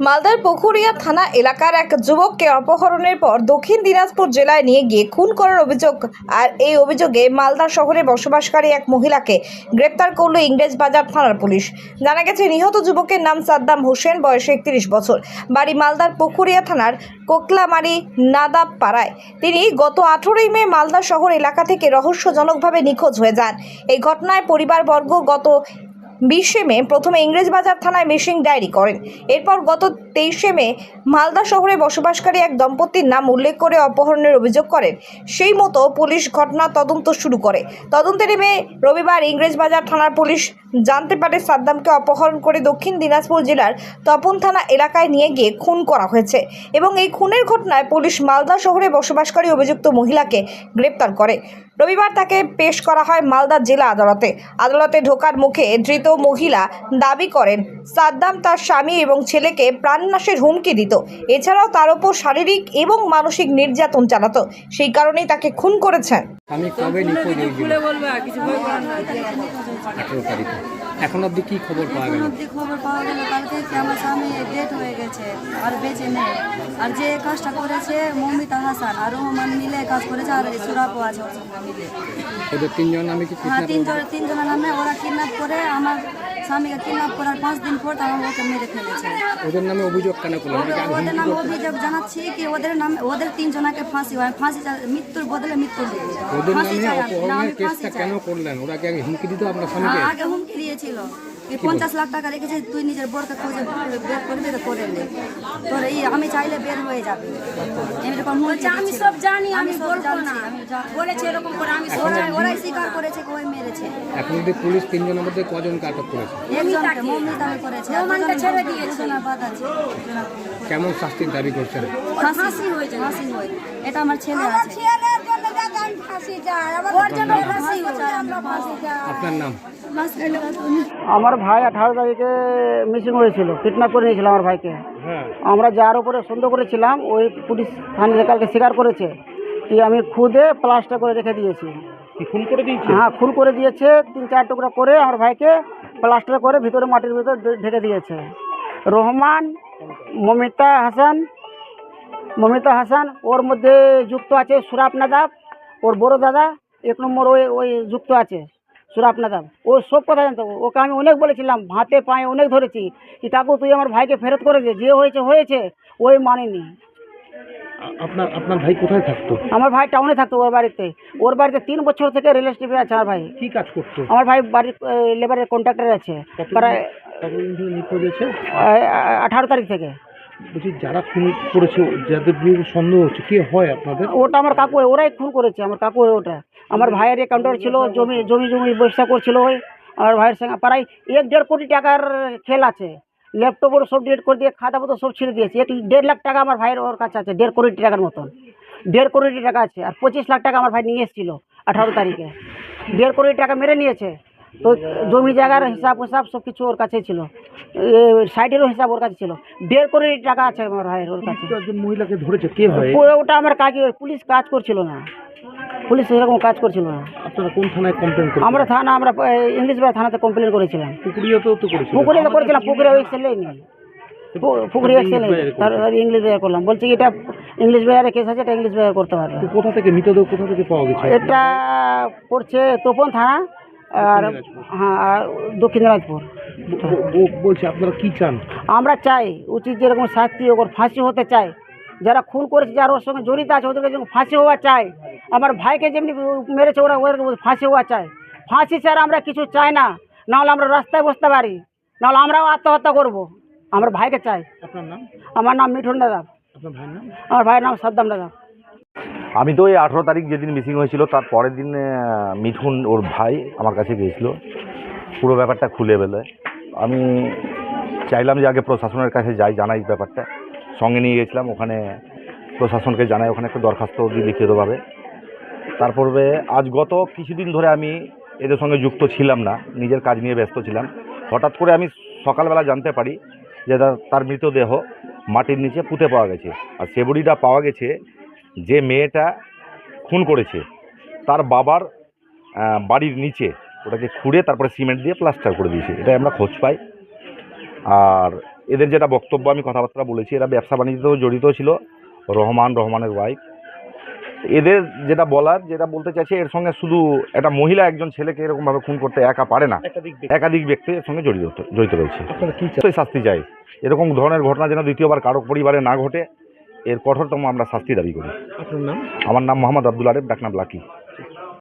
মালদার পুকুরিয়া থানা এলাকার এক যুবককে অপহরণের পর দক্ষিণ দিনাজপুর জেলায় নিয়ে গিয়ে খুন করার অভিযোগ। আর এই অভিযোগে মালদা শহরে বসবাসকারী এক মহিলাকে গ্রেপ্তার করল ইংরেজবাজার থানার পুলিশ। জানা গেছে, নিহত যুবকের নাম সাদ্দাম হোসেন, বয়স 31 বছর, বাড়ি মালদার পুকুরিয়া থানার কোকলামারি নাদাব পাড়ায়। তিনি গত 18 মে মালদা শহর এলাকা থেকে রহস্যজনকভাবে নিখোঁজ হয়ে যান। এই ঘটনায় পরিবারবর্গ গত 20 মে প্রথমে ইংরেজবাজার থানায় মিসিং ডায়েরি করেন। এরপর গত 23 মে মালদা শহরে বসবাসকারী এক দম্পতির নাম উল্লেখ করে অপহরণের অভিযোগ করেন। সেই মতো পুলিশ ঘটনা তদন্ত শুরু করে। তদন্তে নেমে রবিবার ইংরেজবাজার থানার পুলিশ জানতে পারে সাদ্দামকে অপহরণ করে দক্ষিণ দিনাজপুর জেলার তপন থানা এলাকায় নিয়ে গিয়ে খুন করা হয়েছে এবং এই খুনের ঘটনায় পুলিশ মালদা শহরে বসবাসকারী অভিযুক্ত মহিলাকে গ্রেপ্তার করে। রবিবার তাকে পেশ করা হয় মালদা জেলা আদালতে। আদালতে ঢোকার মুখে ধৃত মহিলা দাবি করেন সাদ্দাম তার স্বামী এবং ছেলেকে প্রাণনাশের হুমকি দিত, এছাড়াও তার উপর শারীরিক এবং মানসিক নির্যাতন চালাতো, সেই কারণেই তাকে খুন করেছেন। আমি কবে নিখোঁজ হয়েছিল? 18 তারিখে। এখন অবধি কি খবর পাওয়া গেল? খবর পাওয়া গেল কালকে কি আমার স্বামী ডেথ হয়ে গেছে আর বেঁচে নেই। আর যে কাজটা করেছে মমিতা হাসান আর রহমান মিলে কাজ করেছে, আর সুরাপও আছে ওর সঙ্গে মিলে। ওদের তিনজন নামে কি? হ্যাঁ, তিনজনের নামে ওরা কিডন্যাপ করে আমার স্বামীকে কিডন্যাপ করার 5 দিন পর তারা ওকে মেরে ফেলেছে। ওদের নামে অভিযোগ কেন করলেন? ওদের নামে অভিযোগ জানাচ্ছি কি ওদের 3 জনকে ফাঁসি হয়, মৃত্যুর বদলে মৃত্যু দেবে। ওদের নামে অপহরণের কেসটা কেন করলেন? ওরা কি আগে হুমকি দিত আপনার স্বামীকে? আগে হুমকি দিয়েছিল, 50 লাখ টাকা রেখেছে, তুই নিজের বোরকে খুঁজে বের করবি তো করে নে, তোর এই আমি চাইলে বের হয়ে যাবে। এরকম বলছে, আমি সব জানি, আমি বলবো না, বলেছে এরকম করে, আমি ওরাই স্বীকার করেছে ওই মেরেছে। এখন যদি পুলিশ 3 জনের মধ্যে কজনকে আটক করেছে? একজনকে মমিতা করেছে, ওমানকে ছেড়ে দিয়েছে, না বাদ আছে। কেমন শাস্তির দাবি করছেন? ফাঁসি হয়েছে, ফাঁসি হয়। এটা আমার ছেলে আছে। আপনার নাম? আমার ভাই 18 তারিখে মিসিং হয়েছিল, কিডন্যাপ করে নিয়েছিল আমার ভাইকে। আমরা যার উপরে সন্দেহ করেছিলাম ওই পুলিশ থানায় কালকে স্বীকার করেছে কি আমি খুদে প্লাস্টার করে রেখে দিয়েছি। খুন করে দিয়েছে? হ্যাঁ, খুন করে দিয়েছে। 3-4 টুকরা করে আমার ভাইকে প্লাস্টার করে ভিতরে মাটির ভিতরে ঢেকে দিয়েছে। রহমান, মমিতা হাসান ওর মধ্যে যুক্ত আছে সুরাপ নাদাব, ওর বড় দাদা 1 নম্বর ওই যুক্ত আছে সুরাপ নাদাব। ও সব কথা জানতো। ওকে আমি অনেক বলেছিলাম, হাতে পায়ে অনেক ধরেছি কি কাকু তুই আমার ভাইকে ফেরত করে দে, যে হয়েছে ওই মানেনি। আপনার ভাই কোথায় থাকতো? আমার ভাই টাউনে থাকতো, ওর বাড়িতে 3 বছর থেকে রিলেশনশিপে আছে আমার ভাই। কি কাজ করতো? আমার ভাই বাড়ির লেবারের কন্ট্রাক্টর আছে। প্রায় 18 তারিখ থেকে। বলছি, যারা খুন করেছে, যাদের বিরুদ্ধে সন্দেহ হচ্ছে, কে হয় আপনাদের? ওটা আমার কাকু, ওরাই খুন করেছে। আমার কাকু ওটা। আমার ভাইয়ের অ্যাকাউন্টার ছিল, জমি ব্যবসা করছিল ওই। আমার ভাইয়ের সঙ্গে প্রায় 1-1.5 কোটি টাকার খেল আছে। ল্যাপটপ ওর সব ডিলিট করে দিয়ে খাতা পত্র সব ছেড়ে দিয়েছে। 1.5 লাখ টাকা আমার ভাইয়ের ওর কাছে আছে, 1.5 কোটি টাকার মতন। 1.5 কোটি টাকা আছে। আর 25 লাখ টাকা আমার ভাই নিয়ে এসেছিল 18 তারিখে। 1.5 কোটি টাকা মেরে নিয়েছে। তো জমি জায়গার হিসাব সব কিছু ওর কাছে ছিল, সাইডেরও হিসাব ওর কাছে ছিল। 1.5 কোটি টাকা আছে আমার ভাইয়ের ওর কাছে। একজন মহিলাকে ধরেছে, কে হয়? ওটা আমার কাকি, পুলিশ কাজ করছিল না, পুলিশ এরকম কাজ করছিল না। আপনারা কোন থানায় কমপ্লেন করেন? আমরা ইংলিশবাজার থানাতে কমপ্লেন করেছিলাম। পুকুরিয়াতেও তো করেছিলেন? পুকুরিয়াতে করেছিলাম, পুকুরে এক্সেলেই নেই, পুকুরে এক্সেলেই তার ইংলিশ বাজার করলাম। বলছি এটা ইংলিশ বাজারে কেস আছে, এটা ইংলিশ বাজার করতে পারবে। কোথা থেকে মৃতদেহ কোথা থেকে পাওয়া গেছে? এটা পড়ছে তপন থানা আর হ্যাঁ, আর দক্ষিণ দিনাজপুর। বলছি, আপনারা কি চান? আমরা চাই উচিত যেরকম শাস্তি, ওর ফাঁসি হতে চাই। যারা খুন করেছে, যারা ওর সঙ্গে জড়িত আছে, ওদেরকে যেমন ফাঁসি হওয়া চাই। আমার ভাইকে যেমনি মেরেছে ওরা, ওদের ফাঁসি হওয়া চাই। ফাঁসি ছাড়া আমরা কিছু চাই না, নাহলে আমরা রাস্তায় বসতে পারি, নাহলে আমরাও আত্মহত্যা করব। আমার ভাইকে চাই। আপনার নাম? আমার নাম মিঠুন দাদা। আপনার ভাইয়ের নাম? আমার ভাইয়ের নাম সাদ্দাম দাদা। আমি তো এই 18 তারিখ যেদিন মিসিং হয়েছিল তার পরের দিন মিঠুন ওর ভাই আমার কাছে গিয়েছিল পুরো ব্যাপারটা খুলে বলে। আমি চাইলাম যে আগে প্রশাসনের কাছে যাই, জানাই ব্যাপারটা। সঙ্গে নিয়ে গেছিলাম, ওখানে প্রশাসনকে জানাই, ওখানে একটা দরখাস্ত দিই লিখিতভাবে। তারপরে আজ গত কিছুদিন ধরে আমি এদের সঙ্গে যুক্ত ছিলাম না, নিজের কাজ নিয়ে ব্যস্ত ছিলাম। হঠাৎ করে আমি সকালবেলা জানতে পারি যে তার মৃতদেহ মাটির নিচে পুঁতে পাওয়া গেছে। আর সে বডিটা পাওয়া গেছে যে মেয়েটা খুন করেছে তার বাবার বাড়ির নিচে, ওটাকে খুঁড়ে তারপরে সিমেন্ট দিয়ে প্লাস্টার করে দিয়েছে। এটাই আমরা খোঁজ পাই। আর এদের যেটা বক্তব্য আমি কথাবার্তা বলেছি, এরা ব্যবসা বাণিজ্যতেও জড়িত ছিল, রহমানের ওয়াইফ। এদের যেটা বলার, যেটা বলতে চাইছে, এর সঙ্গে শুধু একটা মহিলা একজন ছেলেকে এরকমভাবে খুন করতে একা পারে না, একাধিক ব্যক্তি এর সঙ্গে জড়িত রয়েছে। আপনারা কি চান? সেই শাস্তি চাই। এরকম ধরনের ঘটনা যেন দ্বিতীয়বার কারো পরিবারে না ঘটে, এর কঠোরতম আমরা শাস্তি দাবি করি। আপনার নাম? আমার নাম মোহাম্মদ আব্দুল আরেফ, ডাকনাম লাকি।